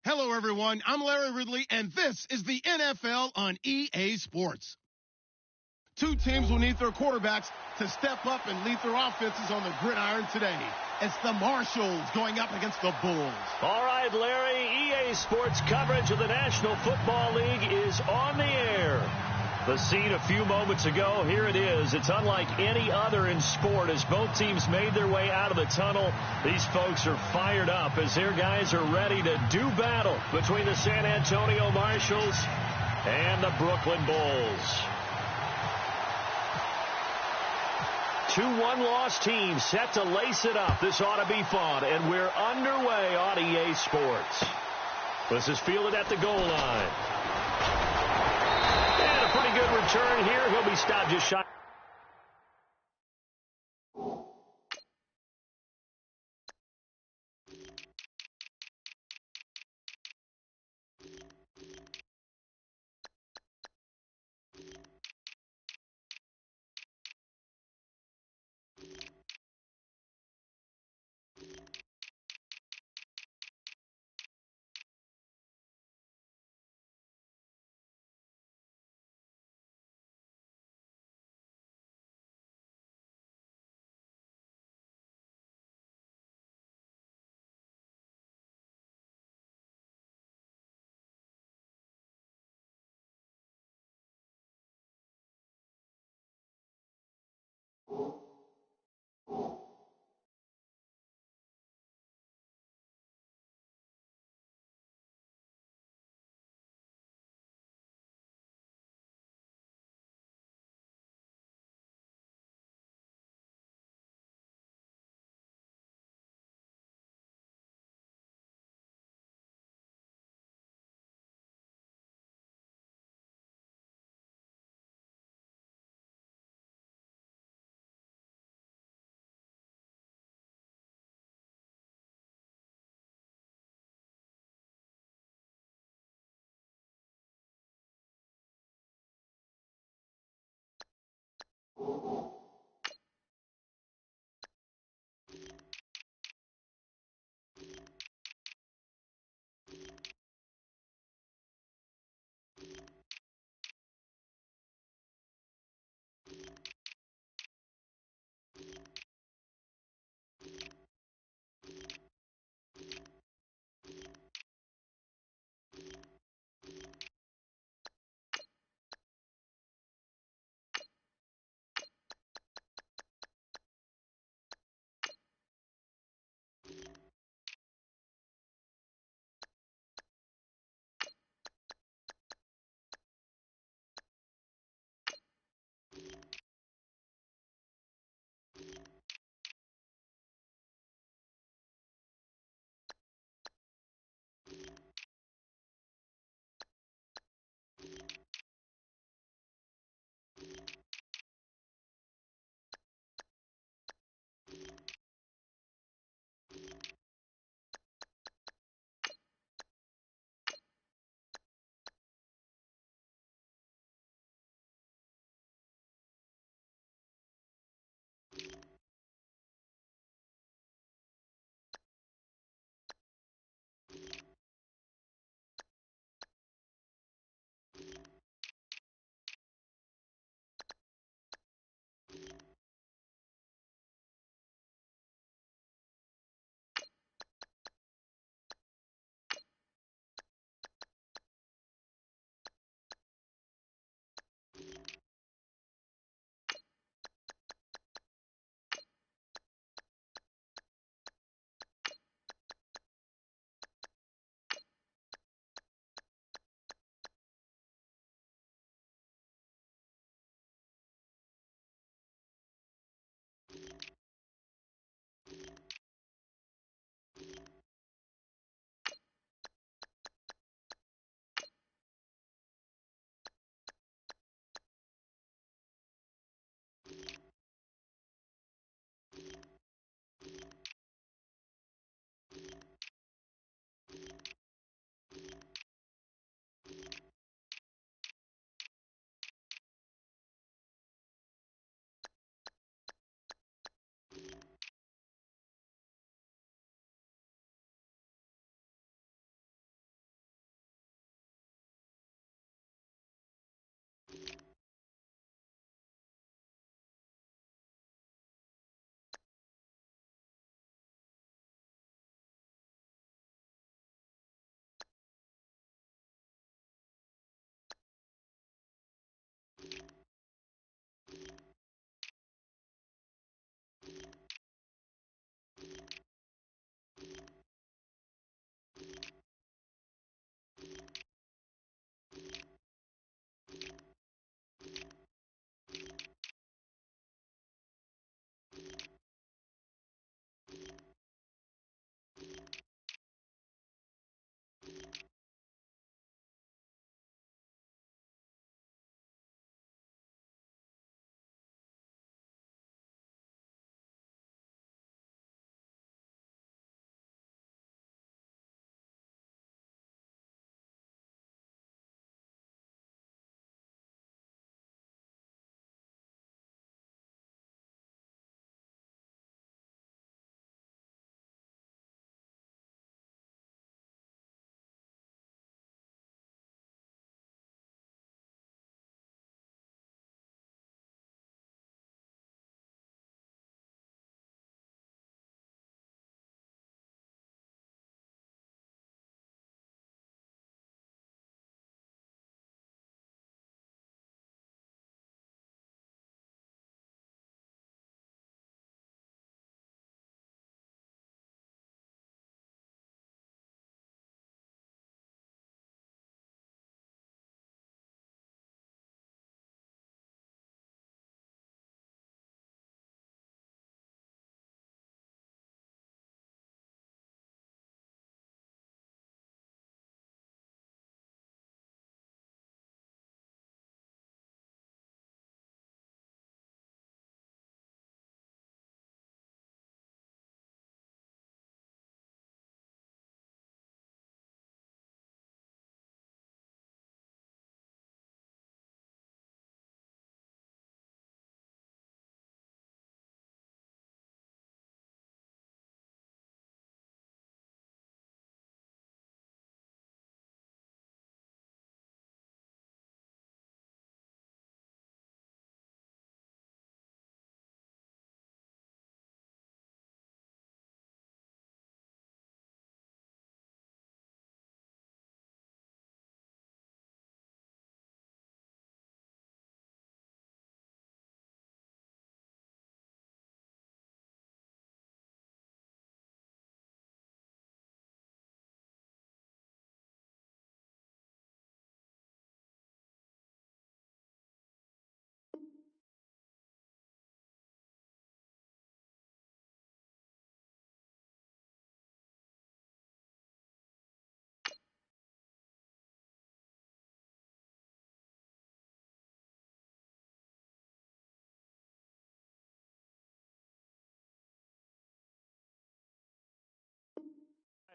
Hello, everyone. I'm Larry Ridley, and this is the NFL on EA Sports. Two teams will need their quarterbacks to step up and lead their offenses on the gridiron today. It's the Marshalls going up against the Bulls. All right, Larry, EA Sports coverage of the National Football League is on the air. The scene a few moments ago, here it is. It's unlike any other in sport as both teams made their way out of the tunnel. These folks are fired up as their guys are ready to do battle between the San Antonio Marshalls and the Brooklyn Bulls. Two one-loss teams set to lace it up. This ought to be fun, and we're underway on EA Sports. This is fielded at the goal line. And a pretty good return here. He'll be stopped just shy.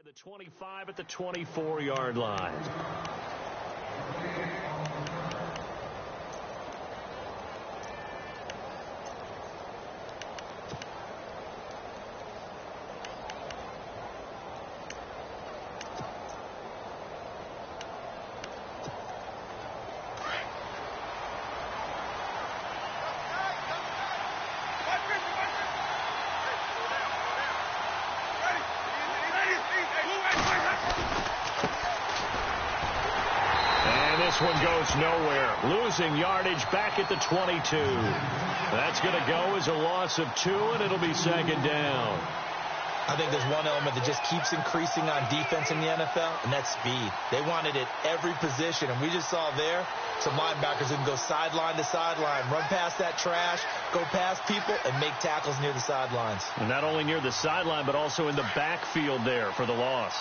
the 25 at the 24-yard line. This one goes nowhere. Losing yardage back at the 22. That's going to go as a loss of 2, and it'll be second down. I think there's one element that just keeps increasing on defense in the NFL, and that's speed. They want it at every position, and we just saw there some linebackers who can go sideline to sideline, run past that trash, go past people, and make tackles near the sidelines. And not only near the sideline, but also in the backfield there for the loss.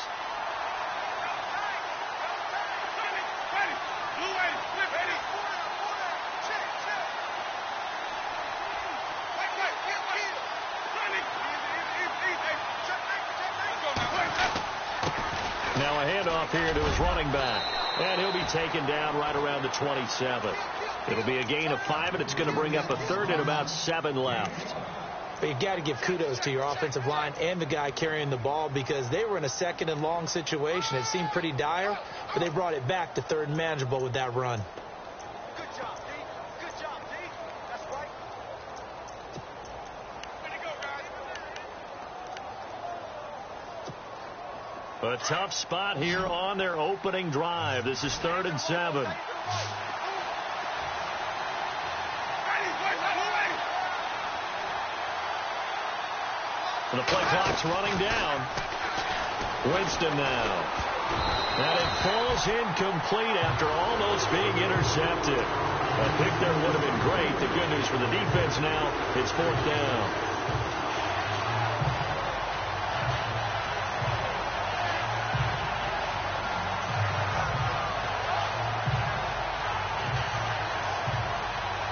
Now a handoff here to his running back. And he'll be taken down right around the 27. It'll be a gain of 5, and it's going to bring up a third and about 7 left. But you've got to give kudos to your offensive line and the guy carrying the ball, because they were in a second and long situation. It seemed pretty dire, but they brought it back to third and manageable with that run. Good job, D. Good job, D. That's right. Way to go, guys. A tough spot here on their opening drive. This is 3rd and 7. The play clock's running down. Winston now. And it falls incomplete after almost being intercepted. A pick there would have been great. The good news for the defense now, it's 4th down.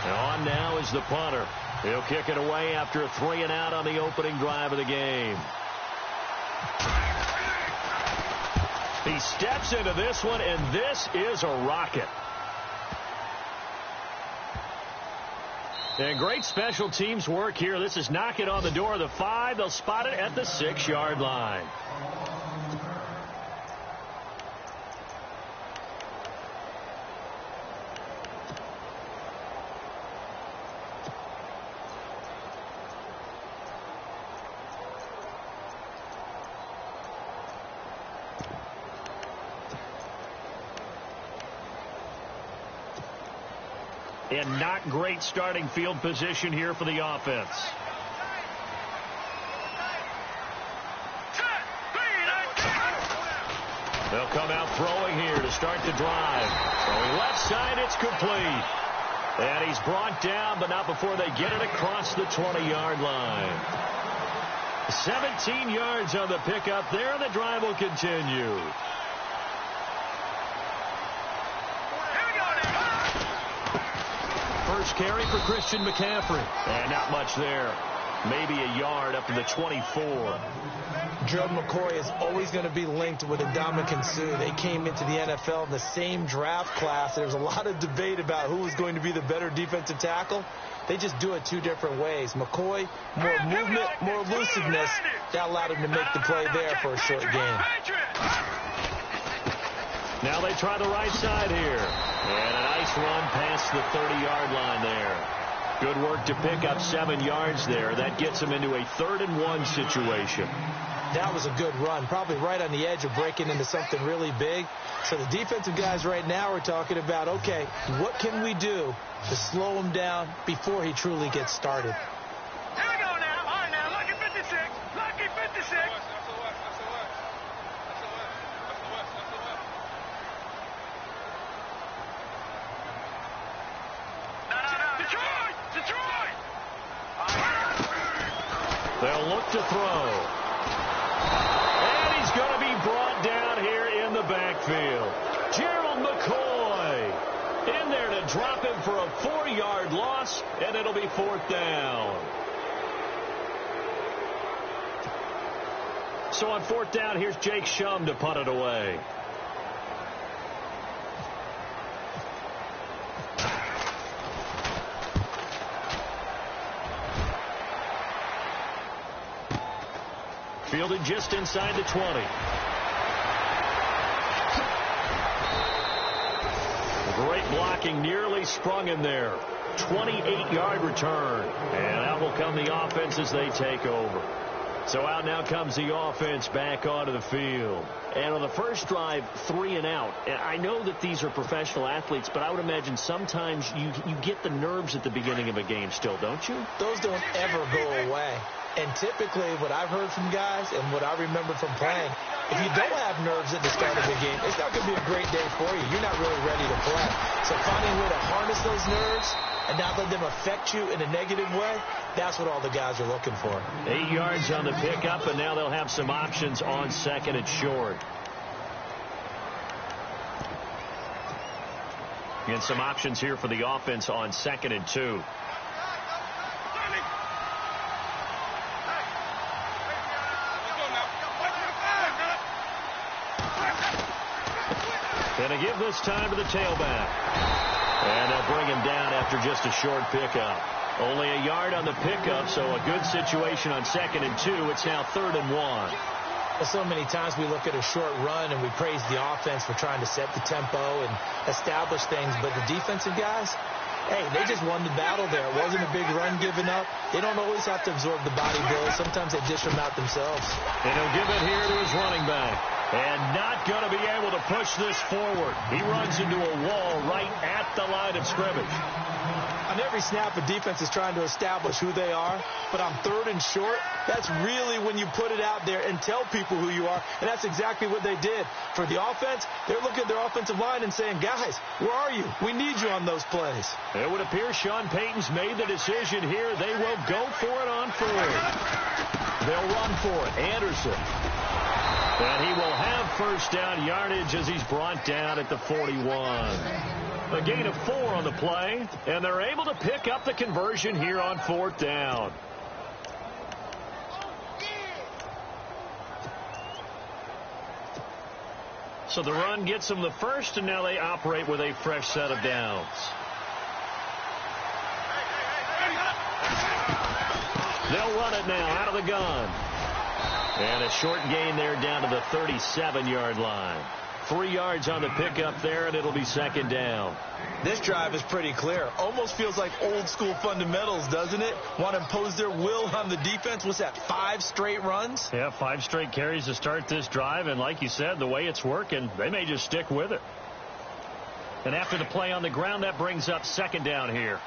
On now is the punter. He'll kick it away after a 3 and out on the opening drive of the game. He steps into this one, and this is a rocket. And great special teams work here. This is knocking on the door of the 5. They'll spot it at the 6-yard line. And not great starting field position here for the offense. They'll come out throwing here to start the drive. Throwing left side, it's complete. And he's brought down, but not before they get it across the 20-yard line. 17 yards on the pickup there, and the drive will continue. First carry for Christian McCaffrey. And not much there. Maybe a yard up to the 24. Gerald McCoy is always going to be linked with Ndamukong Suh. They came into the NFL in the same draft class. There was a lot of debate about who was going to be the better defensive tackle. They just do it 2 different ways. McCoy, more movement, more elusiveness. That allowed him to make the play there for a short gain. Now they try the right side here. And a nice run past the 30-yard line there. Good work to pick up 7 yards there. That gets him into a 3rd and 1 situation. That was a good run, probably right on the edge of breaking into something really big. So the defensive guys right now are talking about, okay, what can we do to slow him down before he truly gets started? Here we go now. All right, now, lucky 56. Lucky 56. Detroit! They'll look to throw. And he's going to be brought down here in the backfield. Gerald McCoy in there to drop him for a 4-yard loss, and it'll be 4th down. So on fourth down, here's Jake Shum to punt it away. Fielded just inside the 20. Great blocking, nearly sprung him there. 28-yard return. And out will come the offense as they take over. So out now comes the offense back onto the field. And on the first drive, 3 and out. And I know that these are professional athletes, but I would imagine sometimes you get the nerves at the beginning of a game still, don't you? Those don't ever go away. And typically what I've heard from guys and what I remember from playing, if you don't have nerves at the start of the game, it's not going to be a great day for you. You're not really ready to play. So finding a way to harness those nerves and not let them affect you in a negative way, that's what all the guys are looking for. 8 yards on the pickup, and now they'll have some options on second and short. And some options here for the offense on 2nd and 2. Going to give this time to the tailback. And they'll bring him down after just a short pickup. Only a yard on the pickup, so a good situation on 2nd and 2. It's now 3rd and 1. Well, so many times we look at a short run and we praise the offense for trying to set the tempo and establish things. But the defensive guys, hey, they just won the battle there. It wasn't a big run given up. They don't always have to absorb the body blows. Sometimes they dish them out themselves. And he'll give it here to his running back. And not going to be able to push this forward. He runs into a wall right at the line of scrimmage. On every snap, a defense is trying to establish who they are. But on 3rd and short, that's really when you put it out there and tell people who you are. And that's exactly what they did. For the offense, they're looking at their offensive line and saying, guys, where are you? We need you on those plays. It would appear Sean Payton's made the decision here. They will go for it on 4th. They'll run for it. Anderson. And he will have first down yardage as he's brought down at the 41. A gain of 4 on the play, and they're able to pick up the conversion here on 4th down. So the run gets them the first, and now they operate with a fresh set of downs. They'll run it now out of the gun. And a short gain there down to the 37-yard line. 3 yards on the pickup there, and it'll be 2nd down. This drive is pretty clear. Almost feels like old school fundamentals, doesn't it? Want to impose their will on the defense. What's that, 5 straight runs? Yeah, 5 straight carries to start this drive. And like you said, the way it's working, they may just stick with it. And after the play on the ground, that brings up 2nd down here.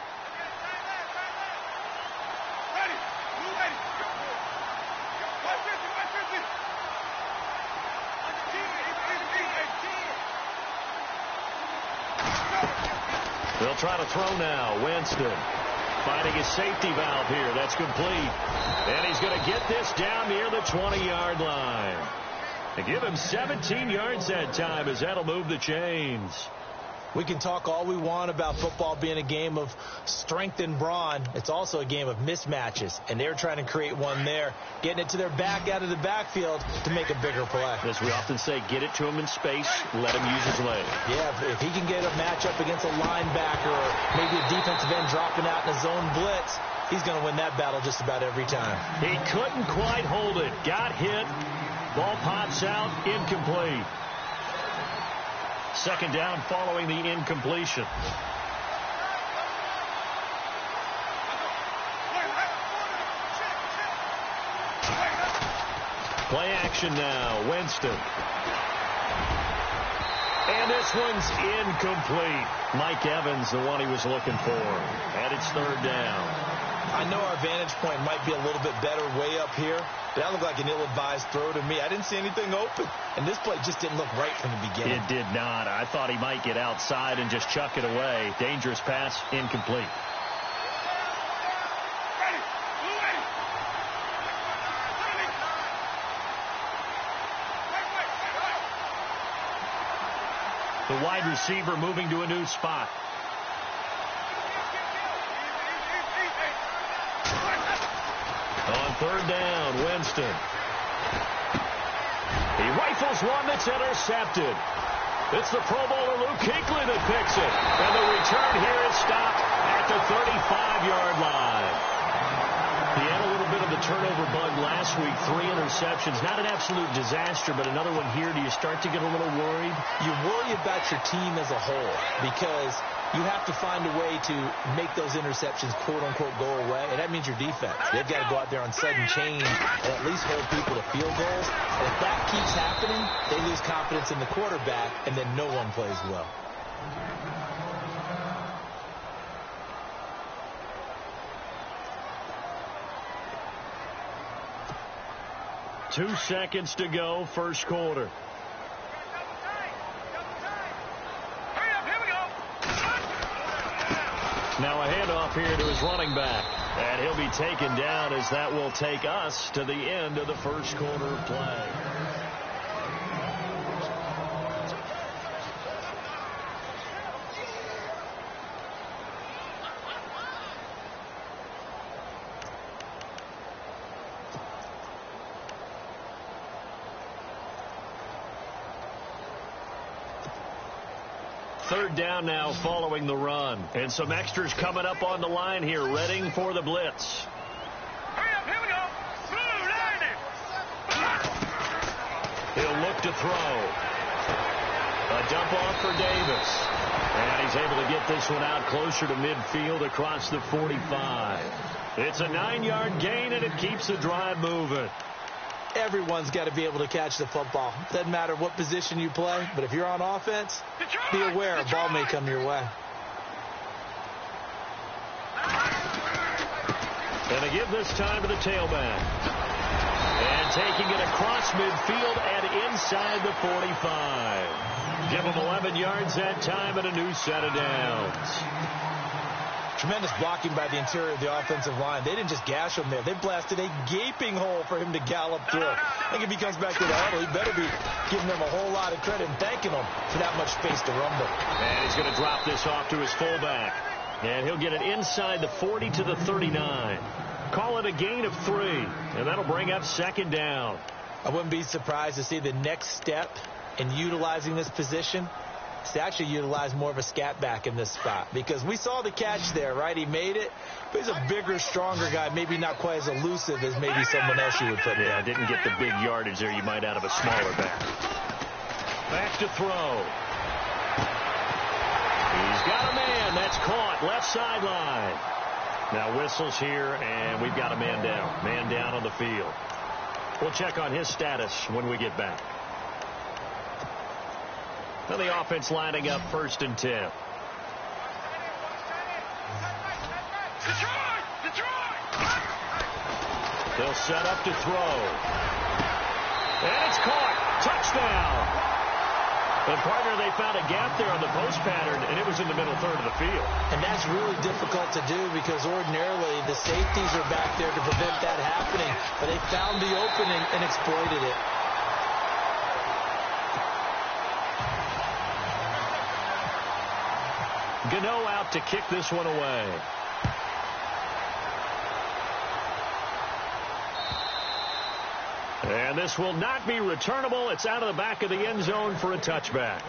They'll try to throw now. Winston finding his safety valve here. That's complete. And he's going to get this down near the 20-yard line. They give him 17 yards that time as that'll move the chains. We can talk all we want about football being a game of strength and brawn. It's also a game of mismatches, and they're trying to create one there, getting it to their back out of the backfield to make a bigger play. As we often say, get it to him in space, let him use his leg. Yeah, if he can get a matchup against a linebacker or maybe a defensive end dropping out in a zone blitz, he's going to win that battle just about every time. He couldn't quite hold it. Got hit. Ball pops out. Incomplete. 2nd down following the incompletion. Play action now. Winston. And this one's incomplete. Mike Evans, the one he was looking for. And it's 3rd down. I know our vantage point might be a little bit better way up here, but that looked like an ill-advised throw to me. I didn't see anything open, and this play just didn't look right from the beginning. It did not. I thought he might get outside and just chuck it away. Dangerous pass, incomplete. The wide receiver moving to a new spot. On 3rd down, Winston. He rifles one that's intercepted. It's the Pro Bowler Luke Kuechly that picks it. And the return here is stopped at the 35-yard line. He had a little bit of the turnover bug last week, 3 interceptions. Not an absolute disaster, but another one here. Do you start to get a little worried? You worry about your team as a whole because you have to find a way to make those interceptions, quote-unquote, go away. And that means your defense. They've got to go out there on sudden change and at least hold people to field goals. And if that keeps happening, they lose confidence in the quarterback, and then no one plays well. 2 seconds to go, first quarter. Now a handoff here to his running back. And he'll be taken down as that will take us to the end of the first quarter of play. Third down now following the run. And some extras coming up on the line here, readying for the blitz. Hurry up, here we go. He'll look to throw. A dump off for Davis. And he's able to get this one out closer to midfield across the 45. It's a 9-yard gain, and it keeps the drive moving. Everyone's got to be able to catch the football. Doesn't matter what position you play, but if you're on offense, be aware a ball may come your way. And they give this time to the tailback. And taking it across midfield and inside the 45. Give them 11 yards that time and a new set of downs. Tremendous blocking by the interior of the offensive line. They didn't just gash him there. They blasted a gaping hole for him to gallop through. I think if he comes back to the huddle, he better be giving them a whole lot of credit and thanking them for that much space to rumble. And he's going to drop this off to his fullback. And he'll get it inside the 40 to the 39. Call it a gain of 3. And that'll bring up second down. I wouldn't be surprised to see the next step in utilizing this position to actually utilize more of a scat back in this spot, because we saw the catch there, right? He made it, but he's a bigger, stronger guy, maybe not quite as elusive as maybe someone else you would put in. Yeah, didn't get the big yardage there you might out of a smaller back. Back to throw. He's got a man. That's caught. Left sideline. Now whistles here, and we've got a man down. Man down on the field. We'll check on his status when we get back. Now the offense lining up 1st and 10. They'll set up to throw. And it's caught. Touchdown. And partner, they found a gap there on the post pattern, and it was in the middle third of the field. And that's really difficult to do because ordinarily the safeties are back there to prevent that happening. But they found the opening and exploited it. Gano out to kick this one away. And this will not be returnable. It's out of the back of the end zone for a touchback.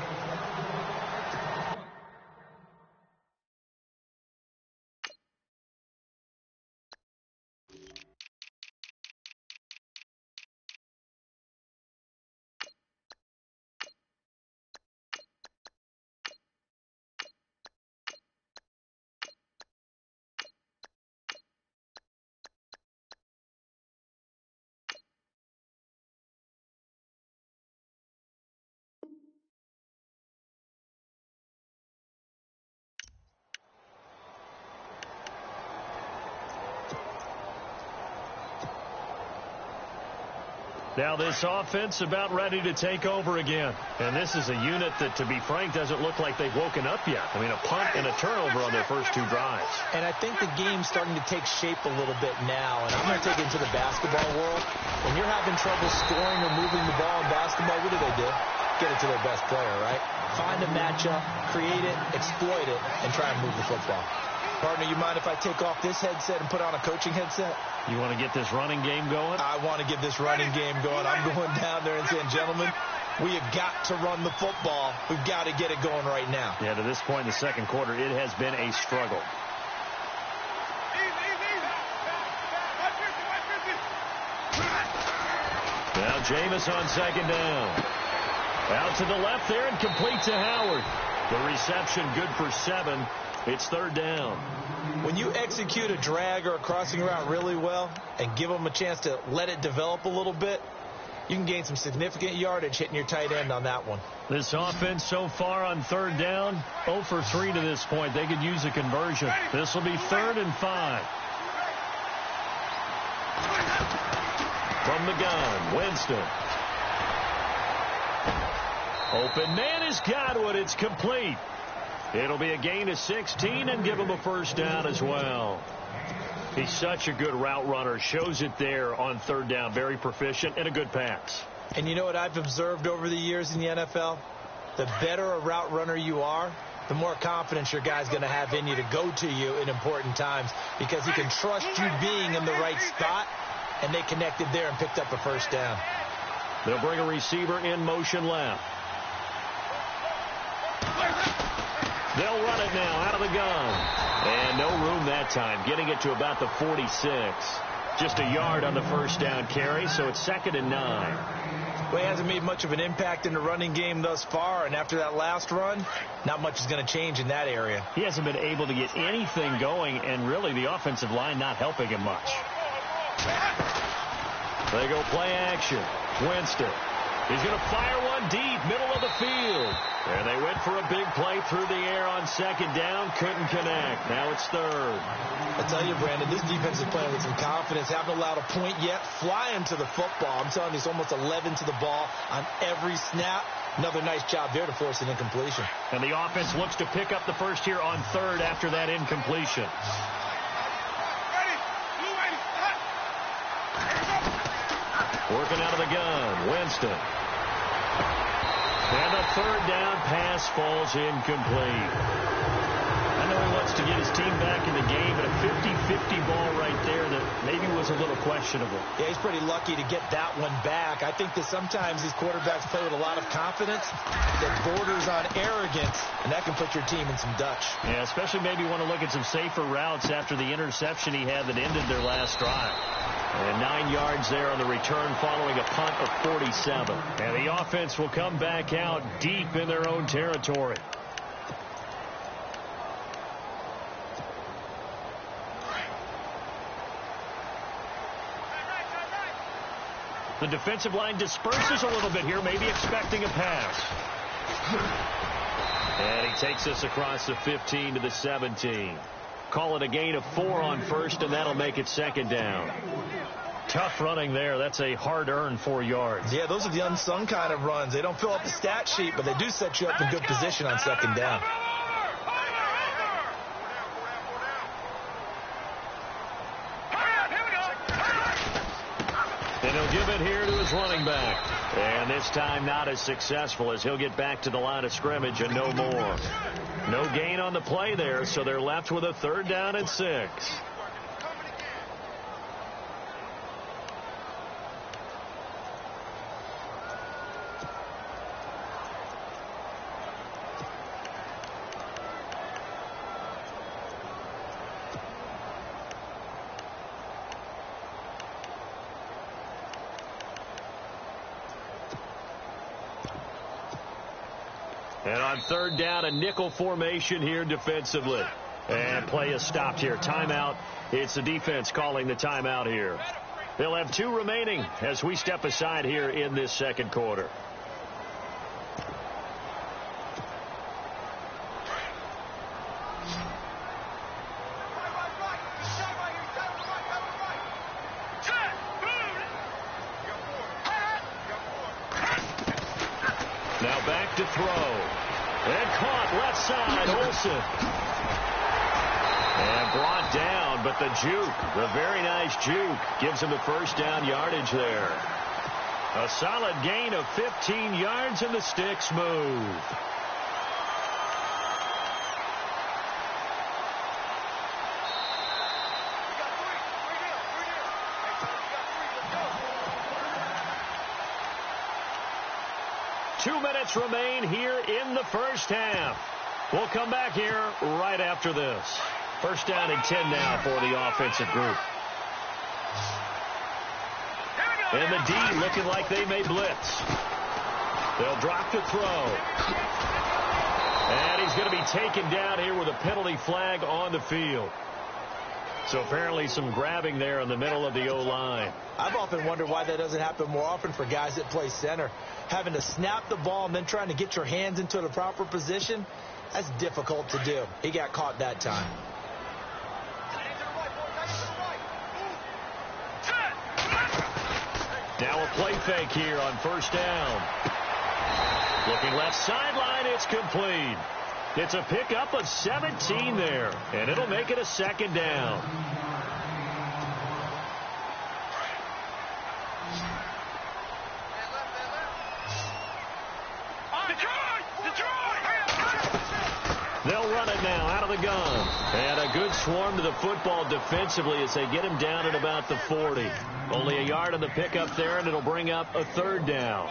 Now this offense about ready to take over again. And this is a unit that, to be frank, doesn't look like they've woken up yet. I mean, a punt and a turnover on their first 2 drives. And I think the game's starting to take shape a little bit now. And I'm going to take it into the basketball world. When you're having trouble scoring or moving the ball in basketball, what do? Get it to their best player, right? Find a matchup, create it, exploit it, and try and move the football. Partner, you mind if I take off this headset and put on a coaching headset? You want to get this running game going? I want to get this running game going. I'm going down there and saying, gentlemen, we have got to run the football. We've got to get it going right now. Yeah, to this point in the second quarter, it has been a struggle. Now Jameis on second down. Out to the left there and complete to Howard. The reception good for 7. It's third down. When you execute a drag or a crossing route really well and give them a chance to let it develop a little bit, you can gain some significant yardage hitting your tight end on that one. This offense so far on third down, 0 for 3 to this point. They could use a conversion. This will be 3rd and 5. From the gun, Winston. Open man is Godwin. It's complete. It'll be a gain of 16 and give him a first down as well. He's such a good route runner. Shows it there on third down. Very proficient and a good pass. And you know what I've observed over the years in the NFL? The better a route runner you are, the more confidence your guy's going to have in you to go to you in important times because he can trust you being in the right spot, and they connected there and picked up a first down. They'll bring a receiver in motion left. They'll run it now out of the gun. And no room that time, getting it to about the 46. Just a yard on the first down carry, so it's 2nd and 9. Well, he hasn't made much of an impact in the running game thus far, and after that last run, not much is going to change in that area. He hasn't been able to get anything going, and really the offensive line not helping him much. They go play action. Winston. He's going to fire one deep, middle of the field. And they went for a big play through the air on second down. Couldn't connect. Now it's 3rd. I tell you, Brandon, this defense is playing with some confidence. Haven't allowed a point yet. Flying to the football. I'm telling you, it's almost 11 to the ball on every snap. Another nice job there to force an incompletion. And the offense looks to pick up the first here on 3rd after that incompletion. Working out of the gun, Winston. And the third down pass falls incomplete. I know he wants to get his team back in the game, but a 50-50 ball right there that maybe was a little questionable. Yeah, he's pretty lucky to get that one back. I think that sometimes these quarterbacks play with a lot of confidence that borders on arrogance, and that can put your team in some Dutch. Yeah, especially maybe want to look at some safer routes after the interception he had that ended their last drive. And 9 yards there on the return following a punt of 47. And the offense will come back out deep in their own territory. The defensive line disperses a little bit here, maybe expecting a pass. And he takes us across the 15 to the 17. Call it a gain of 4 on first, and that'll make it 2nd down. Tough running there. That's a hard-earned 4 yards. Yeah, those are the unsung kind of runs. They don't fill up the stat sheet, but they do set you up in good position on 2nd down. And he'll give it here to his running back. And this time not as successful as he'll get back to the line of scrimmage and no more. No gain on the play there, so they're left with a 3rd down and 6. And on 3rd down, a nickel formation here defensively. And play is stopped here. Timeout. It's the defense calling the timeout here. They'll have 2 remaining as we step aside here in this second quarter. Now back to throw. And caught left side, Olsen. And brought down, but the juke, the very nice juke, gives him the first down yardage there. A solid gain of 15 yards, and the sticks move. 2 minutes remain here in the first half. We'll come back here right after this. First down and 10 now for the offensive group. And the D looking like they may blitz. They'll drop to throw. And he's going to be taken down here with a penalty flag on the field. So apparently some grabbing there in the middle of the O-line. I've often wondered why that doesn't happen more often for guys that play center. Having to snap the ball and then trying to get your hands into the proper position, that's difficult to do. He got caught that time. Now a play fake here on first down. Looking left sideline, it's complete. It's a pickup of 17 there, and it'll make it a second down. They'll run it now out of the gun. And a good swarm to the football defensively as they get him down at about the 40. Only a yard on the pickup there, and it'll bring up a third down.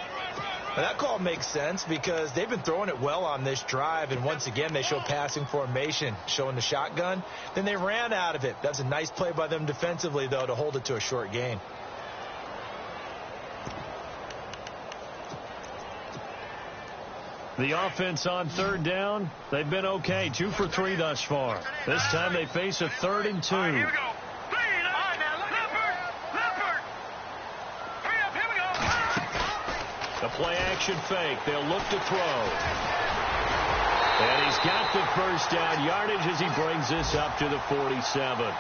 Now that call makes sense because they've been throwing it well on this drive, and once again they show passing formation, showing the shotgun. Then they ran out of it. That's a nice play by them defensively, though, to hold it to a short gain. The offense on third down, they've been okay. 2 for 3 thus far. This time they face a 3rd and 2. Here we go. The play-action fake. They'll look to throw. And he's got the first down yardage as he brings this up to the 47.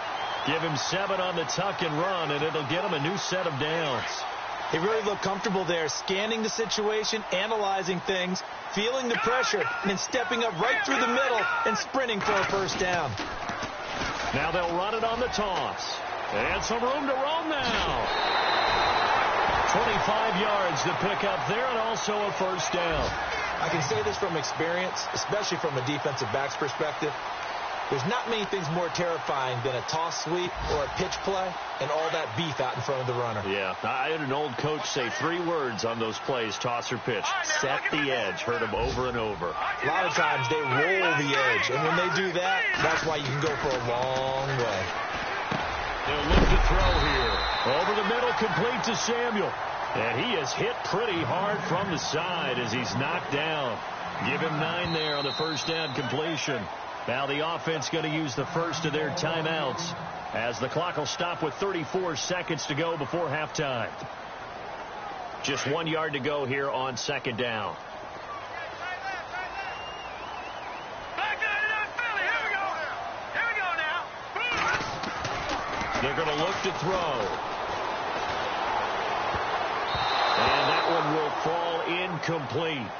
Give him 7 on the tuck and run, and it'll get him a new set of downs. He really looked comfortable there, scanning the situation, analyzing things, feeling the pressure, and then stepping up right through the middle and sprinting for a first down. Now they'll run it on the toss. And some room to roam now. 25 yards to pick up there, and also a first down. I can say this from experience, especially from a defensive back's perspective. There's not many things more terrifying than a toss sweep or a pitch play and all that beef out in front of the runner. Yeah, I had an old coach say 3 words on those plays, toss or pitch. Set the edge. Heard him over and over. A lot of times they roll the edge, and when they do that, that's why you can go for a long way. They'll look to throw here. Over the middle, complete to Samuel. And he is hit pretty hard from the side as he's knocked down. Give him 9 there on the first down completion. Now the offense going to use the first of their timeouts as the clock will stop with 34 seconds to go before halftime. Just 1 yard to go here on second down. They're going to look to throw. And that one will fall incomplete.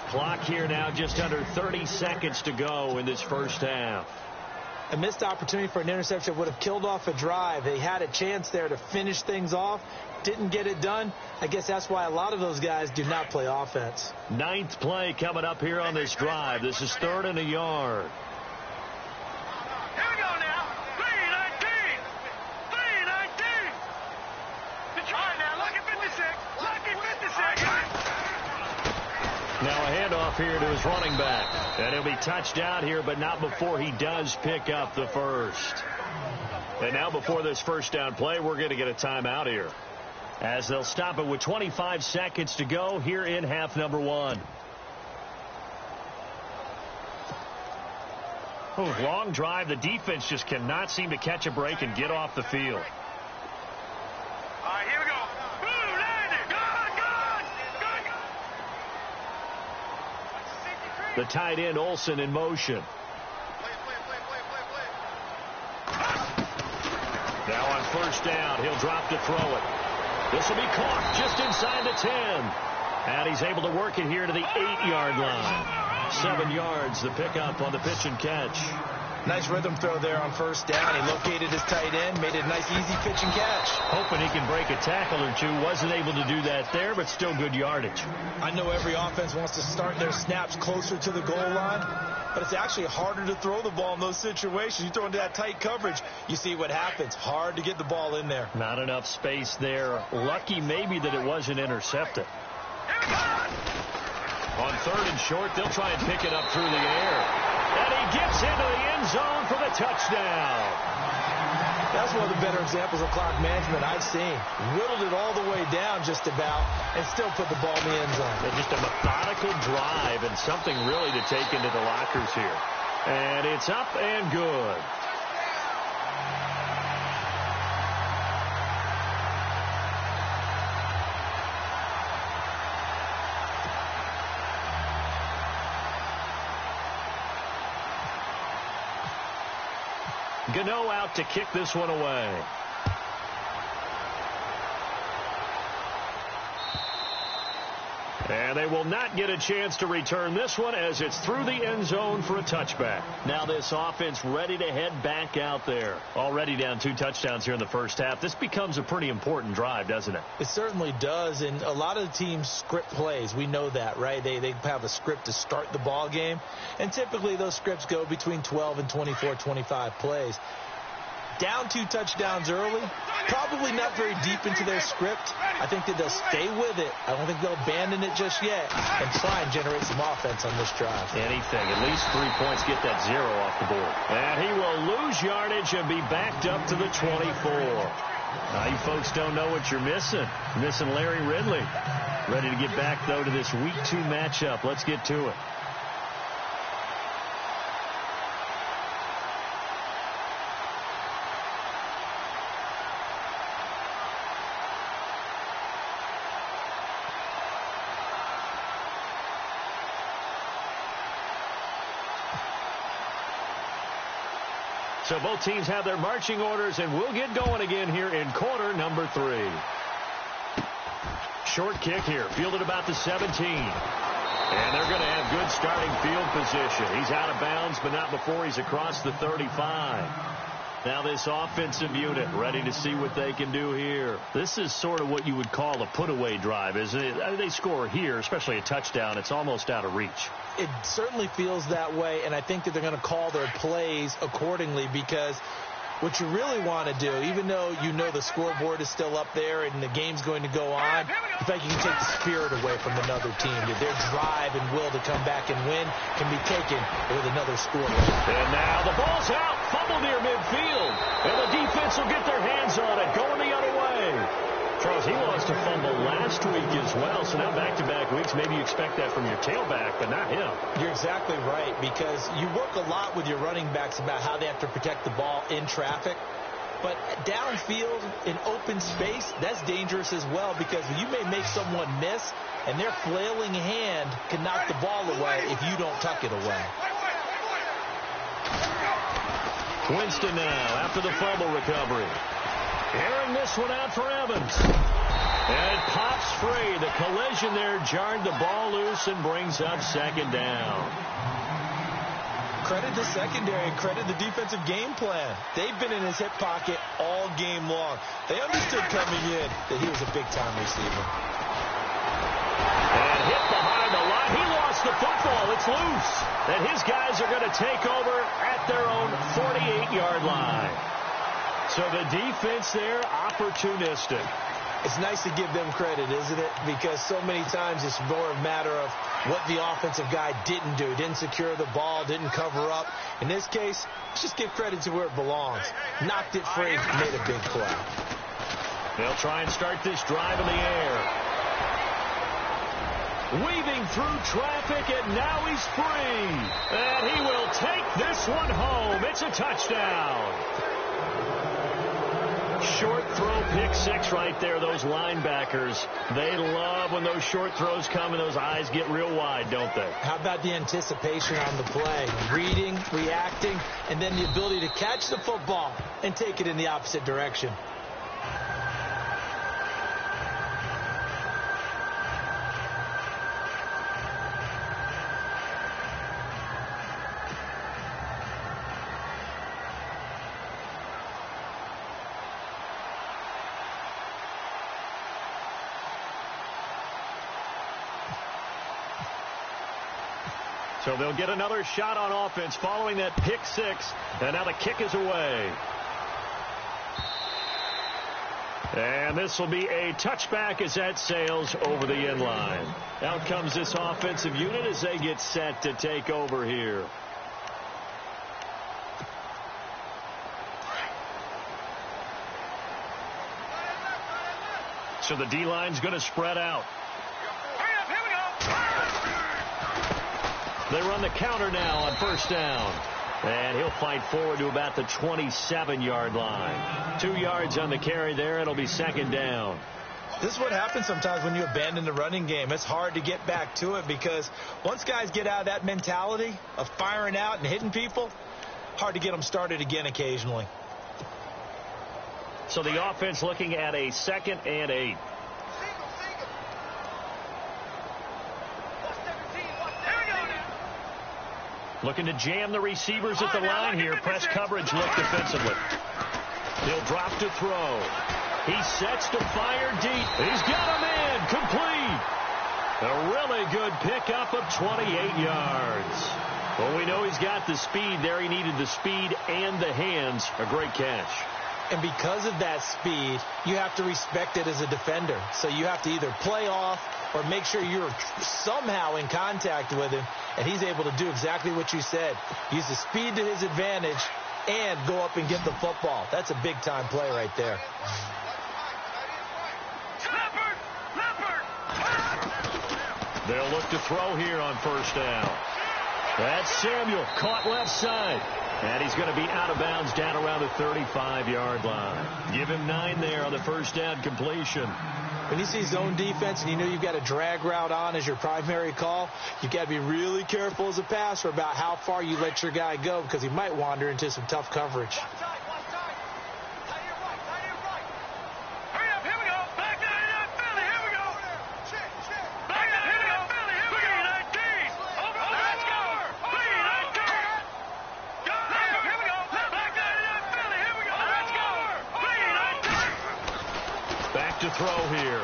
Clock here now just under 30 seconds to go in this first half. A missed opportunity for an interception would have killed off a drive. They had a chance there to finish things off. Didn't get it done. I guess that's why a lot of those guys do not play offense. 9th play coming up here on this drive. This is 3rd and a yard. Here we go now. 3-19. 3-19. All right, now, look at 56. Look at 56. Now a handoff here to his running back. And he'll be touched out here, but not before he does pick up the first. And now before this first down play, we're going to get a timeout here, as they'll stop it with 25 seconds to go here in half number 1. Long drive. The defense just cannot seem to catch a break and get off the field. All right, here we go. The tight end, Olsen, in motion. Now on first down, he'll drop to throw it. This will be caught just inside the 10. And he's able to work it here to the 8-yard line. 7 yards, the pickup on the pitch and catch. Nice rhythm throw there on first down. He located his tight end, made it a nice, easy pitch and catch. Hoping he can break a tackle or two. Wasn't able to do that there, but still good yardage. I know every offense wants to start their snaps closer to the goal line, but it's actually harder to throw the ball in those situations. You throw into that tight coverage, you see what happens. Hard to get the ball in there. Not enough space there. Lucky maybe that it wasn't intercepted. On 3rd and short, they'll try and pick it up through the air. And he gets into the end zone for the touchdown. That's one of the better examples of clock management I've seen. Whittled it all the way down just about and still put the ball in the end zone. And just a methodical drive and something really to take into the lockers here. And it's up and good. Gano out to kick this one away. And they will not get a chance to return this one as it's through the end zone for a touchback. Now this offense ready to head back out there. Already down 2 touchdowns here in the first half. This becomes a pretty important drive, doesn't it? It certainly does, and a lot of the teams script plays. We know that, right? They have a script to start the ball game, and typically those scripts go between 12 and 24, 25 plays. Down 2 touchdowns early, probably not very deep into their script. I think that they'll stay with it. I don't think they'll abandon it just yet and try and generate some offense on this drive. Anything. At least 3 points, get that 0 off the board. And he will lose yardage and be backed up to the 24. Now, you folks don't know what you're missing. You're missing Larry Ridley. Ready to get back, though, to this Week 2 matchup. Let's get to it. So both teams have their marching orders, and we'll get going again here in quarter number 3. Short kick here, fielded about the 17. And they're going to have good starting field position. He's out of bounds, but not before he's across the 35. Now this offensive unit ready to see what they can do here. This is sort of what you would call a put-away drive, isn't it? They score here, especially a touchdown. It's almost out of reach. It certainly feels that way, and I think that they're going to call their plays accordingly because what you really want to do, even though you know the scoreboard is still up there and the game's going to go on, in fact, you can take the spirit away from another team. Their drive and will to come back and win can be taken with another score. And now the ball's out, fumble near midfield, and the defense will get their hands on it, going the other way. Charles, he lost a fumble last week as well, so now back-to-back weeks, maybe you expect that from your tailback, but not him. You're exactly right, because you work a lot with your running backs about how they have to protect the ball in traffic, but downfield in open space, that's dangerous as well, because you may make someone miss, and their flailing hand can knock the ball away if you don't tuck it away. Winston now after the fumble recovery. Airing this one out for Evans. And it pops free. The collision there jarred the ball loose and brings up second down. Credit the secondary and credit the defensive game plan. They've been in his hip pocket all game long. They understood coming in that he was a big-time receiver. And hit behind the line. He lost the football. It's loose. And his guys are going to take over at their own 48-yard line. So the defense there, opportunistic. It's nice to give them credit, isn't it? Because so many times it's more a matter of what the offensive guy didn't do. Didn't secure the ball, didn't cover up. In this case, let's just give credit to where it belongs. Knocked it free, made a big play. They'll try and start this drive in the air. Weaving through traffic, and now he's free. And he will take this one home. It's a touchdown. Short throw, pick six right there. Those linebackers, they love when those short throws come and those eyes get real wide, don't they? How about the anticipation on the play? Reading, reacting, and then the ability to catch the football and take it in the opposite direction. So they'll get another shot on offense following that pick six. And now the kick is away. And this will be a touchback as that sails over the end line. Out comes this offensive unit as they get set to take over here. So the D-line's going to spread out. They run the counter now on first down. And he'll fight forward to about the 27-yard line. 2 yards on the carry there. It'll be second down. This is what happens sometimes when you abandon the running game. It's hard to get back to it because once guys get out of that mentality of firing out and hitting people, hard to get them started again occasionally. So the offense looking at a 2nd and 8. Looking to jam the receivers at the line here. Press coverage look defensively. He'll drop to throw. He sets to fire deep. He's got him in. Complete. A really good pickup of 28 yards. Well, we know he's got the speed there. He needed the speed and the hands. A great catch. And because of that speed, you have to respect it as a defender. So you have to either play off or make sure you're somehow in contact with him. And he's able to do exactly what you said. Use the speed to his advantage and go up and get the football. That's a big-time play right there. They'll look to throw here on first down. That's Samuel, caught left side. And he's going to be out of bounds down around the 35-yard line. Give him 9 there on the first down completion. When you see zone defense and you know you've got a drag route on as your primary call, you've got to be really careful as a passer about how far you let your guy go because he might wander into some tough coverage. To throw here.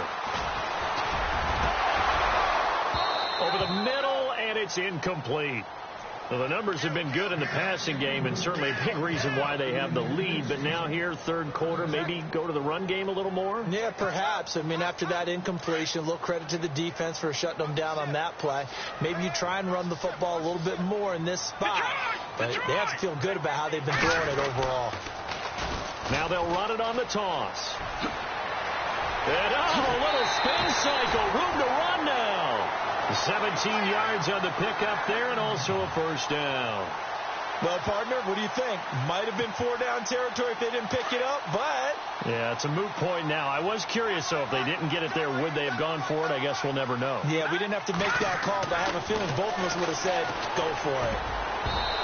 Over the middle, and it's incomplete. Well, the numbers have been good in the passing game, and certainly a big reason why they have the lead. But now here, third quarter, maybe go to the run game a little more? Yeah, perhaps. I mean, after that incompletion, a little credit to the defense for shutting them down on that play. Maybe you try and run the football a little bit more in this spot. But they have to feel good about how they've been throwing it overall. Now they'll run it on the toss. And a little spin cycle. Room to run now. 17 yards on the pickup there and also a first down. Well, partner, what do you think? Might have been 4-down territory if they didn't pick it up, but... Yeah, it's a moot point now. I was curious, though, if they didn't get it there, would they have gone for it? I guess we'll never know. Yeah, we didn't have to make that call, but I have a feeling both of us would have said, go for it.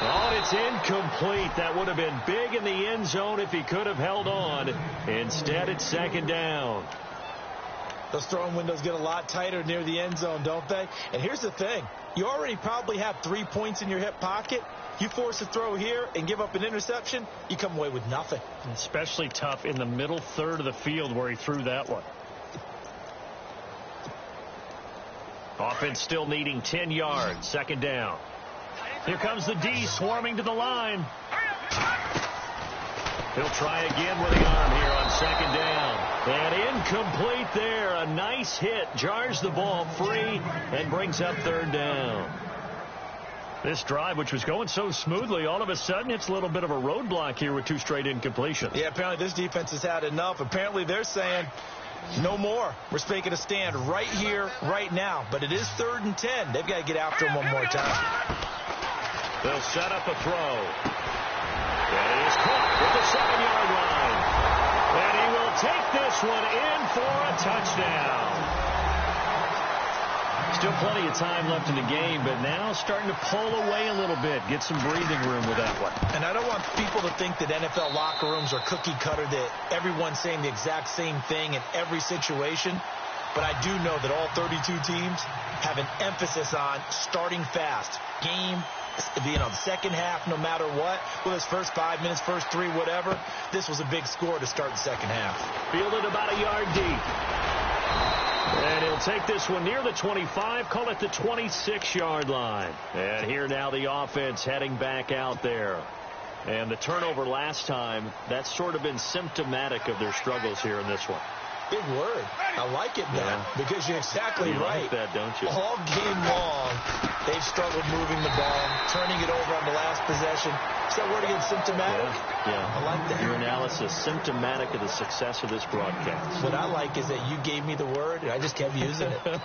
Oh, it's incomplete. That would have been big in the end zone if he could have held on. Instead, it's second down. Those throwing windows get a lot tighter near the end zone, don't they? And here's the thing. You already probably have 3 points in your hip pocket. You force a throw here and give up an interception, you come away with nothing. Especially tough in the middle third of the field where he threw that one. Offense still needing 10 yards. Second down. Here comes the D swarming to the line. He'll try again with the arm here on second down. And incomplete there. A nice hit. Jars the ball free and brings up third down. This drive, which was going so smoothly, all of a sudden it's a little bit of a roadblock here with 2 straight incompletions. Yeah, apparently this defense has had enough. Apparently they're saying no more. We're making a stand right here, right now. But it is 3rd and 10. They've got to get after him one more time. They'll set up a throw. And he is caught with the 7-yard line. And he will take this one in for a touchdown. Still plenty of time left in the game, but now starting to pull away a little bit. Get some breathing room with that one. And I don't want people to think that NFL locker rooms are cookie cutter, that everyone's saying the exact same thing in every situation. But I do know that all 32 teams have an emphasis on starting fast. Game, the second half, no matter what. Well, his first 5 minutes, first 3, whatever. This was a big score to start the second half. Fielded about a yard deep. And he'll take this one near the 25, call it the 26-yard line. And here now the offense heading back out there. And the turnover last time, that's sort of been symptomatic of their struggles here in this one. Big word. I like it now because you're exactly right. Like that, don't you? All game long, they've struggled moving the ball, turning it over on the last possession. Is that word again, symptomatic? Yeah. I like that. Your analysis, symptomatic of the success of this broadcast. What I like is that you gave me the word, and I just kept using it.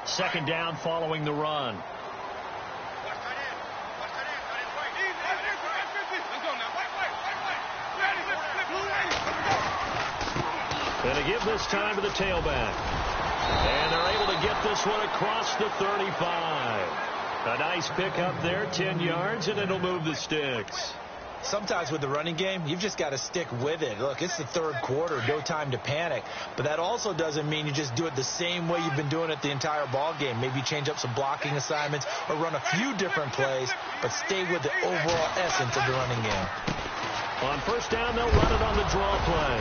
Second down following the run. Going to give this time to the tailback. And they're able to get this one across the 35. A nice pickup there, 10 yards, and it'll move the sticks. Sometimes with the running game, you've just got to stick with it. Look, it's the third quarter, no time to panic. But that also doesn't mean you just do it the same way you've been doing it the entire ball game. Maybe change up some blocking assignments or run a few different plays, but stay with the overall essence of the running game. On first down, they'll run it on the draw play.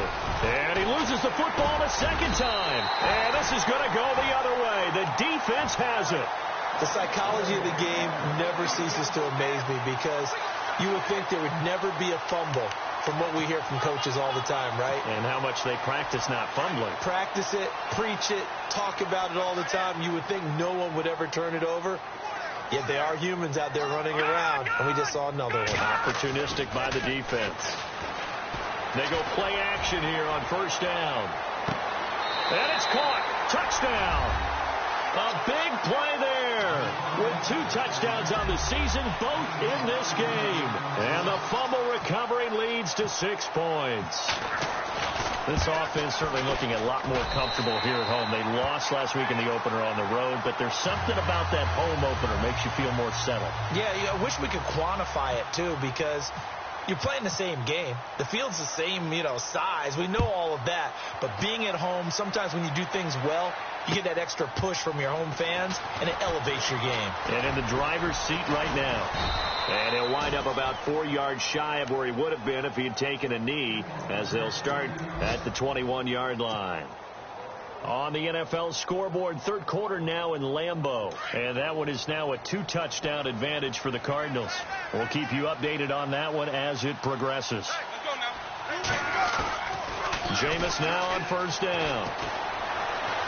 And he loses the football a second time. And this is going to go the other way. The defense has it. The psychology of the game never ceases to amaze me because you would think there would never be a fumble from what we hear from coaches all the time, right? And how much they practice not fumbling. Practice it, preach it, talk about it all the time. You would think no one would ever turn it over. Yet they are humans out there running around, and we just saw another one. Opportunistic by the defense. They go play action here on first down. And it's caught. Touchdown. A big play there with 2 touchdowns on the season, both in this game. And the fumble recovery leads to 6 points. This offense certainly looking a lot more comfortable here at home. They lost last week in the opener on the road, but there's something about that home opener makes you feel more settled. Yeah, I wish we could quantify it, too, because you're playing the same game. The field's the same, size. We know all of that. But being at home, sometimes when you do things well, you get that extra push from your home fans, and it elevates your game. And in the driver's seat right now. And he'll wind up about 4 yards shy of where he would have been if he had taken a knee, as they'll start at the 21-yard line. On the NFL scoreboard, third quarter now in Lambeau. And that one is now a 2-touchdown advantage for the Cardinals. We'll keep you updated on that one as it progresses. Jameis now on first down.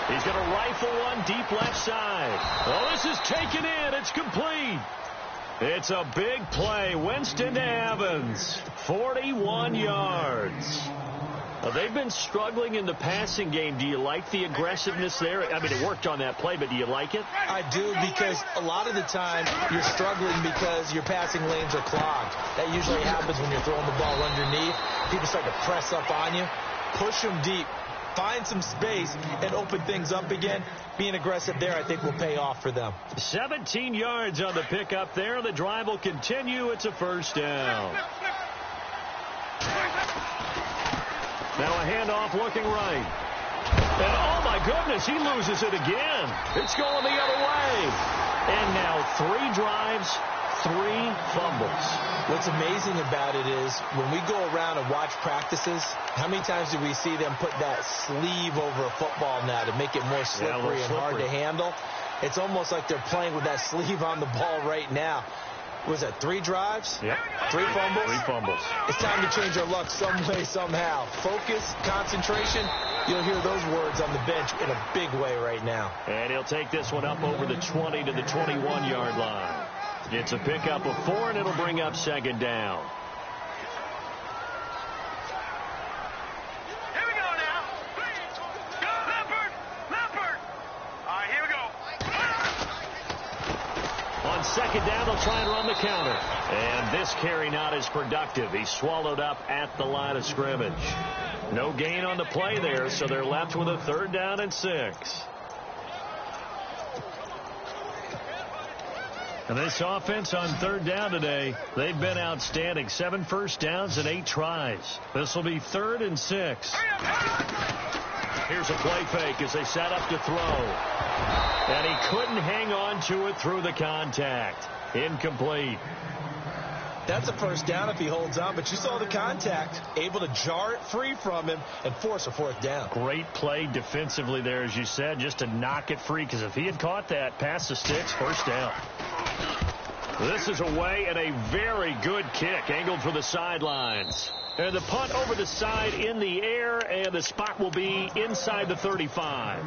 He's going to rifle one deep left side. Oh, this is taken in. It's complete. It's a big play. Winston to Evans. 41 yards. They've been struggling in the passing game. Do you like the aggressiveness there? I mean, it worked on that play, but do you like it? I do, because a lot of the time you're struggling because your passing lanes are clogged. That usually happens when you're throwing the ball underneath. People start to press up on you. Push them deep. Find some space and open things up again. Being aggressive there, I think, will pay off for them. 17 yards on the pickup there. The drive will continue. It's a first down. Now a handoff looking right. And, oh, my goodness, he loses it again. It's going the other way. And now 3 drives, 3 fumbles. What's amazing about it is when we go around and watch practices, how many times do we see them put that sleeve over a football now to make it more slippery and hard to handle? It's almost like they're playing with that sleeve on the ball right now. Was that 3 drives? Yep. 3 fumbles? 3 fumbles. It's time to change our luck some way, somehow. Focus, concentration. You'll hear those words on the bench in a big way right now. And he'll take this one up over the 20 to the 21-yard line. It's a pickup of 4, and it'll bring up second down. Here we go now. Go, Leopard! Leopard! All right, here we go. On second down, they'll try and run the counter. And this carry not as productive. He's swallowed up at the line of scrimmage. No gain on the play there, so they're left with a 3rd down and 6. And this offense on 3rd down today, they've been outstanding. 7 first downs and 8 tries. This will be 3rd and 6. Here's a play fake as they set up to throw. And he couldn't hang on to it through the contact. Incomplete. That's a first down if he holds on, but you saw the contact. Able to jar it free from him and force a 4th down. Great play defensively there, as you said, just to knock it free, because if he had caught that, past the sticks, first down. This is away and a very good kick angled for the sidelines. And the punt over the side in the air, and the spot will be inside the 35.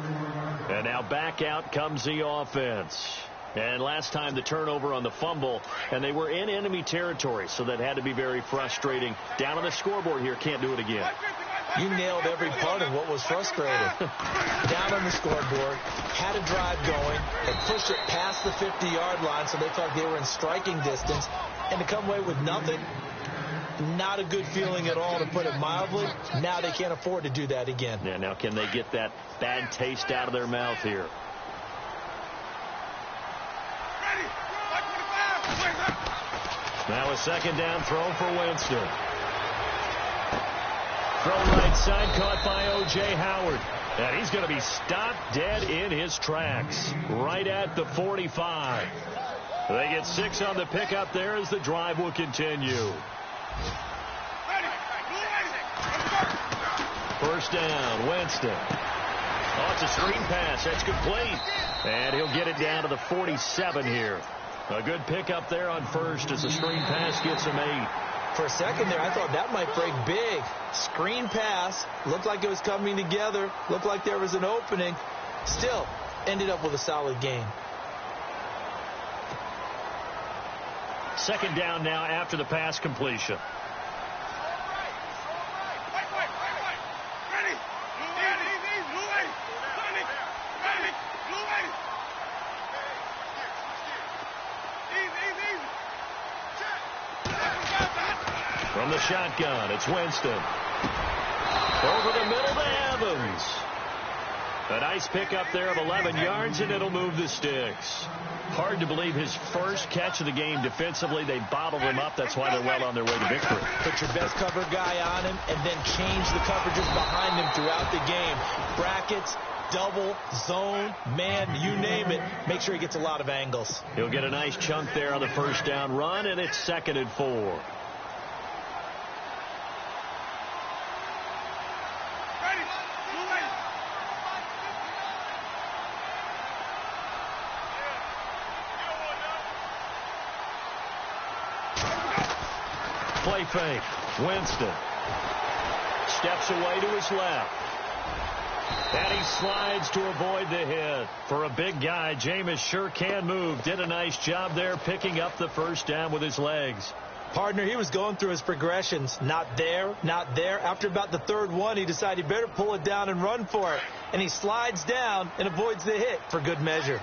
And now back out comes the offense. And last time the turnover on the fumble, and they were in enemy territory, so that had to be very frustrating. Down on the scoreboard here, can't do it again. You nailed every part of what was frustrating. Down on the scoreboard, had a drive going, and pushed it past the 50-yard line, so they felt they were in striking distance. And to come away with nothing, not a good feeling at all, to put it mildly. Now they can't afford to do that again. Yeah, now can they get that bad taste out of their mouth here? Now a second down throw for Winston. Throw right side, caught by O.J. Howard. And he's going to be stopped dead in his tracks, right at the 45. They get 6 on the pickup there as the drive will continue. First down, Winston. Oh, it's a screen pass. That's complete. And he'll get it down to the 47 here. A good pickup there on first as the screen pass gets him 8. For a second there, I thought that might break big. Screen pass. Looked like it was coming together. Looked like there was an opening. Still, ended up with a solid gain. Second down now after the pass completion. From the shotgun, it's Winston. Over the middle to Evans. A nice pickup there of 11 yards, and it'll move the sticks. Hard to believe his first catch of the game defensively. They bottled him up. That's why they're well on their way to victory. Put your best cover guy on him and then change the coverages behind him throughout the game. Brackets, double, zone, man, you name it. Make sure he gets a lot of angles. He'll get a nice chunk there on the first down run, and it's 2nd and 4. Play fake. Winston steps away to his left. And he slides to avoid the hit. For a big guy, Jameis sure can move. Did a nice job there picking up the first down with his legs. Partner, he was going through his progressions. Not there, not there. After about the third one, he decided he better pull it down and run for it. And he slides down and avoids the hit for good measure.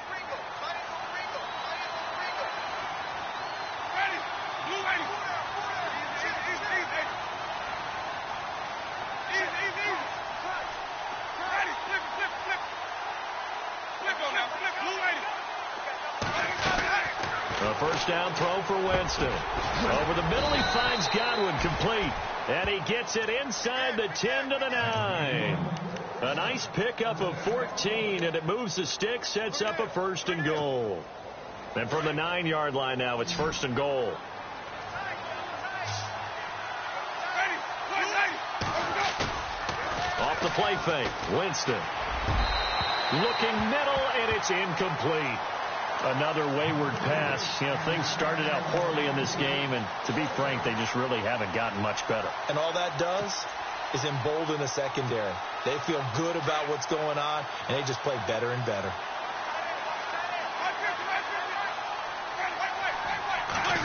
A first down throw for Winston. Over the middle, he finds Godwin, complete. And he gets it inside the 10 to the 9. A nice pickup of 14, and it moves the stick, sets up a 1st and goal. And from the 9-yard line now, it's 1st and goal. Off the play fake, Winston. Looking middle, and it's incomplete. Another wayward pass. You know, things started out poorly in this game, and to be frank, they just really haven't gotten much better. And all that does is embolden the secondary. They feel good about what's going on, and they just play better and better.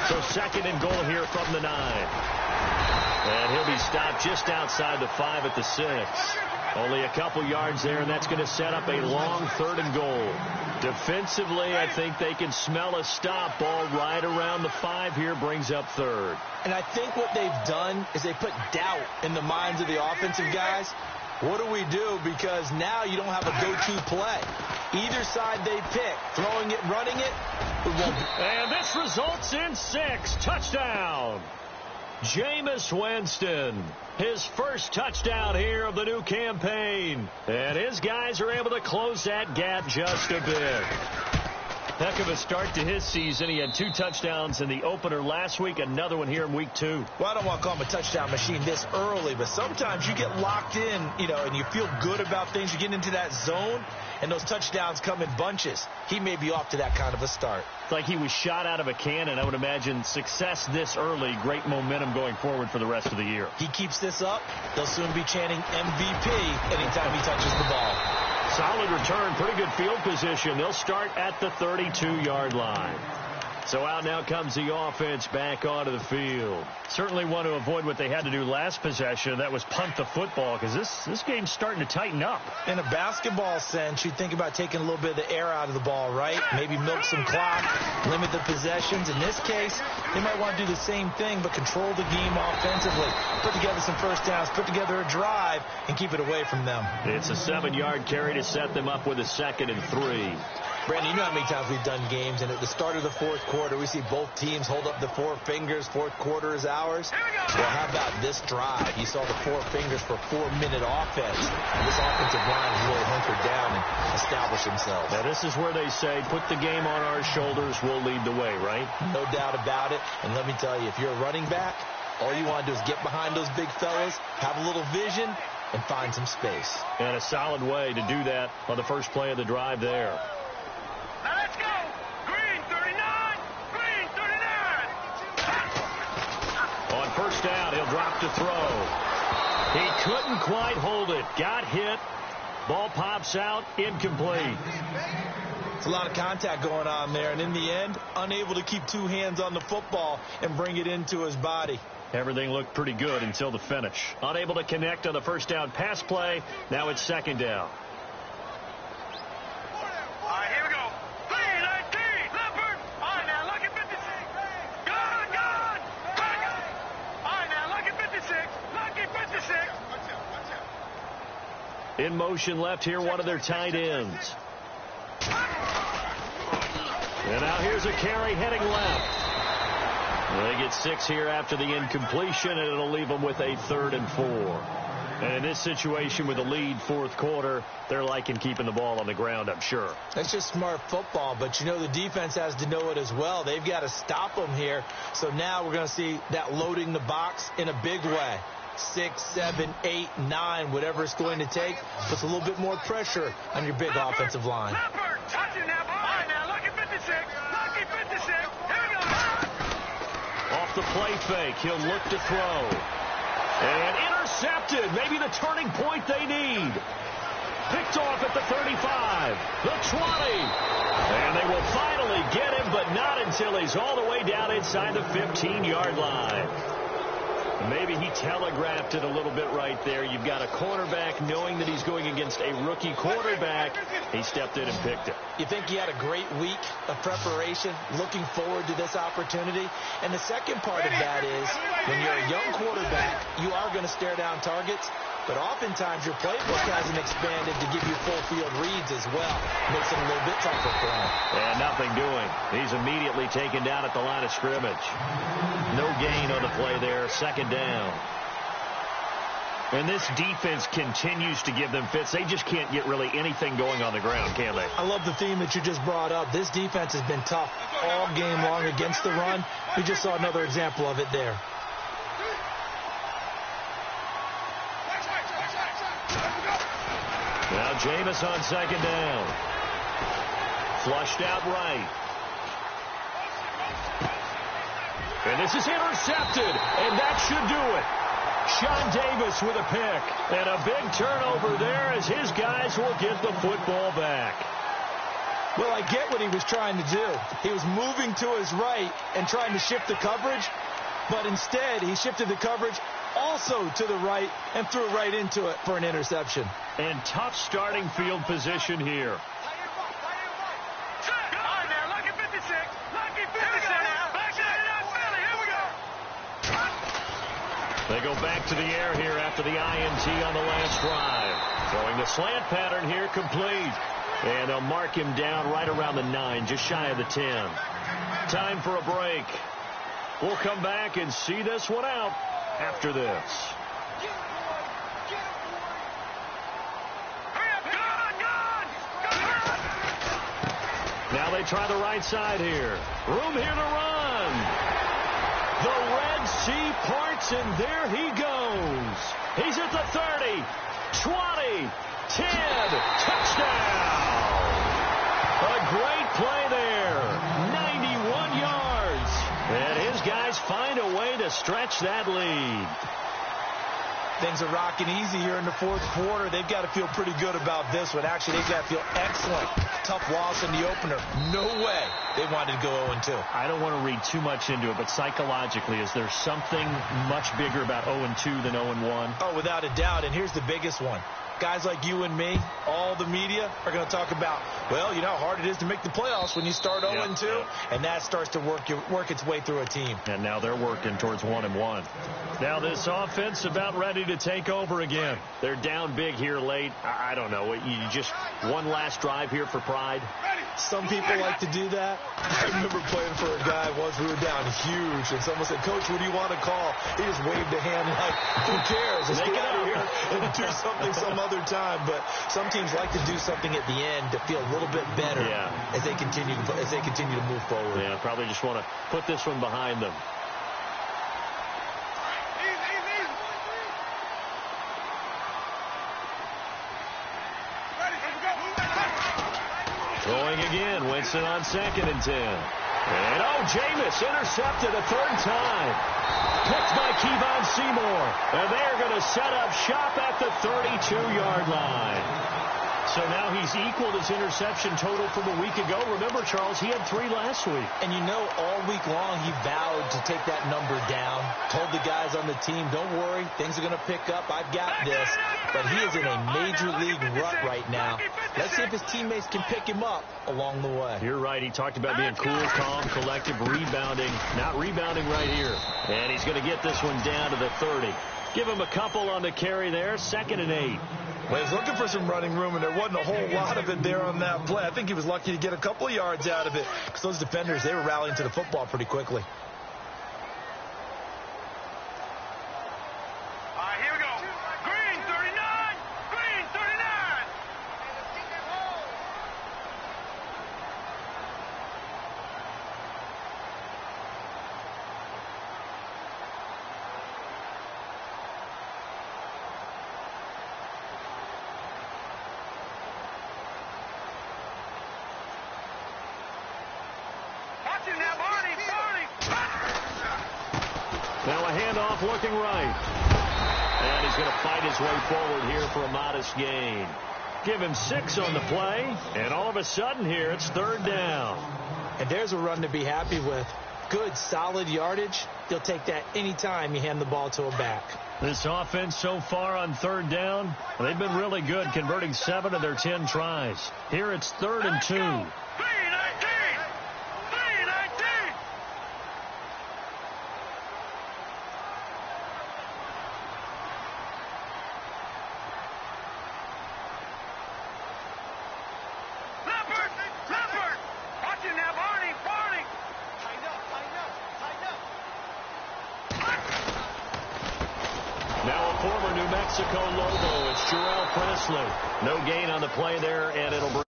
So 2nd and goal here from the 9. And he'll be stopped just outside the 5 at the 6. Only a couple yards there, and that's going to set up a long 3rd and goal. Defensively, I think they can smell a stop ball right around the 5 here, brings up 3rd. And I think what they've done is they put doubt in the minds of the offensive guys. What do we do? Because now you don't have a go-to play. Either side they pick, throwing it, running it. And this results in 6. Touchdown. Jameis Winston, his first touchdown here of the new campaign. And his guys are able to close that gap just a bit. Heck of a start to his season. He had 2 touchdowns in the opener last week, another one here in week 2. Well, I don't want to call him a touchdown machine this early, but sometimes you get locked in, and you feel good about things. You get into that zone, and those touchdowns come in bunches. He may be off to that kind of a start. It's like he was shot out of a cannon. I would imagine success this early, great momentum going forward for the rest of the year. He keeps this up, they'll soon be chanting MVP anytime he touches the ball. Solid return, pretty good field position. They'll start at the 32-yard line. So out now comes the offense back onto the field. Certainly want to avoid what they had to do last possession. That was punt the football, because this game's starting to tighten up. In a basketball sense, you think about taking a little bit of the air out of the ball, right? Maybe milk some clock, limit the possessions. In this case, they might want to do the same thing, but control the game offensively. Put together some first downs, put together a drive, and keep it away from them. It's a 7-yard carry to set them up with a 2nd and 3. Brandon, you know how many times we've done games, and at the start of the fourth quarter, we see both teams hold up the 4 fingers. Fourth quarter is ours. Well, how about this drive? You saw the 4 fingers for 4-minute offense. And this offensive line has really hunkered down and established themselves. Now, this is where they say, put the game on our shoulders, we'll lead the way, right? No doubt about it. And let me tell you, if you're a running back, all you want to do is get behind those big fellas, have a little vision, and find some space. And a solid way to do that on the first play of the drive there. Now let's go. Green 39. Green 39. On first down, he'll drop to throw. He couldn't quite hold it. Got hit. Ball pops out. Incomplete. It's a lot of contact going on there, and in the end, unable to keep 2 hands on the football and bring it into his body. Everything looked pretty good until the finish. Unable to connect on the first down pass play. Now it's 2nd down. All right, here we go. 319. Leopard. All right, now look at 56. Gone. All right, now look at 56. Lucky 56. In motion left here, one of their tight ends. And now here's a carry heading left. They get 6 here after the incompletion, and it'll leave them with a 3rd and 4. And in this situation with a lead fourth quarter, they're liking keeping the ball on the ground, I'm sure. That's just smart football, but the defense has to know it as well. They've got to stop them here. So now we're going to see that loading the box in a big way. 6, 7, 8, 9, whatever it's going to take, puts a little bit more pressure on your big offensive line. Leopard. Touch it now. All right, now look at 56. Lucky 56. Here we go. Off the play fake, he'll look to throw. And intercepted. Maybe the turning point they need. Picked off at the 35, the 20. And they will finally get him, but not until he's all the way down inside the 15-yard line. Maybe he telegraphed it a little bit right there. You've got a cornerback knowing that he's going against a rookie quarterback. He stepped in and picked it. You think he had a great week of preparation, looking forward to this opportunity? And the second part of that is, when you're a young quarterback, you are going to stare down targets, but oftentimes your playbook hasn't expanded to give you full field reads as well. Makes it a little bit tougher for him. And nothing doing. He's immediately taken down at the line of scrimmage. No gain on the play there, 2nd down. And this defense continues to give them fits. They just can't get really anything going on the ground, can they? I love the theme that you just brought up. This defense has been tough all game long against the run. We just saw another example of it there. Now Jameis on 2nd down. Flushed out right. And this is intercepted, and that should do it. Sean Davis with a pick, and a big turnover there as his guys will get the football back. Well, I get what he was trying to do. He was moving to his right and trying to shift the coverage, but instead he shifted the coverage also to the right and threw right into it for an interception. And tough starting field position here. They go back to the air here after the INT on the last drive. Throwing the slant pattern here complete. And they'll mark him down right around the 9, just shy of the 10. Time for a break. We'll come back and see this one out after this. Now they try the right side here. Room here to run. The Red Sea parts, and there he goes. He's at the 30, 20, 10, touchdown. A great play there. 91 yards. And his guys find a way to stretch that lead. Things are rocking easy here in the fourth quarter. They've got to feel pretty good about this one. Actually, they've got to feel excellent. Tough loss in the opener. No way they wanted to go 0-2. I don't want to read too much into it, but psychologically, is there something much bigger about 0-2 than 0-1? Oh, without a doubt. And here's the biggest one. Guys like you and me, all the media, are going to talk about, well, you know how hard it is to make the playoffs when you start 0-2, and that starts to work its way through a team. And now they're working towards 1-1. Now this offense about ready to take over again. They're down big here late. I don't know. You just one last drive here for pride. Some people like to do that. I remember playing for a guy once. We were down huge, and someone said, "Coach, what do you want to call?" He just waved a hand like, "Who cares? Let's get out of here and do something some other time." But some teams like to do something at the end to feel a little bit better as they continue to move forward. Yeah, probably just want to put this one behind them. Throwing again, Winston on 2nd and 10. And Jameis intercepted a third time. Picked by Kevon Seymour. And they're going to set up shop at the 32-yard line. So now he's equaled his interception total from a week ago. Remember, Charles, he had 3 last week. And you know, all week long he vowed to take that number down. Told the guys on the team, don't worry, things are going to pick up. I've got this. But he is in a major league rut right now. Let's see if his teammates can pick him up along the way. You're right. He talked about being cool, calm, collective, rebounding. Not rebounding right here. And he's going to get this one down to the 30. Give him a couple on the carry there. 2nd and 8. Well, he's looking for some running room, and there wasn't a whole lot of it there on that play. I think he was lucky to get a couple of yards out of it because those defenders, they were rallying to the football pretty quickly. All right, here we go. Green 39. Green 39. Now a handoff looking right. And he's going to fight his way forward here for a modest gain. Give him 6 on the play. And all of a sudden here, it's 3rd down. And there's a run to be happy with. Good, solid yardage. They'll take that anytime you hand the ball to a back. This offense so far on 3rd down, they've been really good, converting 7 of their 10 tries. Here it's 3rd and 2. Former New Mexico Lobo, it's Jarrell Presley. No gain on the play there, and it'll bring